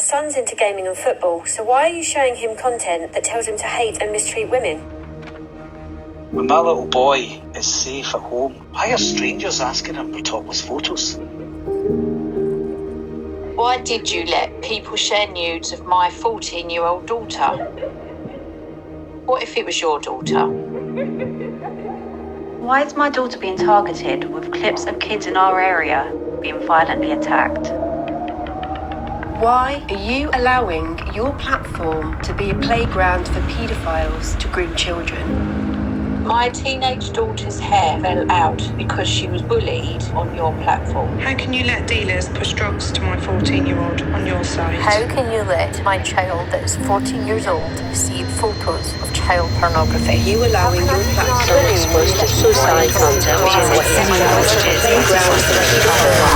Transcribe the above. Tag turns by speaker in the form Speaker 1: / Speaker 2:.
Speaker 1: son's into gaming and football, so why are you showing him content that tells him to hate and mistreat women?
Speaker 2: When my little boy is safe at home, why are strangers asking him for topless photos?
Speaker 3: Why did you let people share nudes of my 14-year-old daughter? What if it was your daughter?
Speaker 4: Why is my daughter being targeted with clips of kids in our area being violently attacked?
Speaker 5: Why are you allowing your platform to be a playground for paedophiles to groom children?
Speaker 3: My teenage daughter's hair fell out because she was bullied on your platform.
Speaker 6: How can you let dealers push drugs to my 14-year-old on your site?
Speaker 7: How can you let my child that is 14 years old see photos of child pornography?
Speaker 5: Are you allowing your platform to expose suicide content, playground for paedophiles?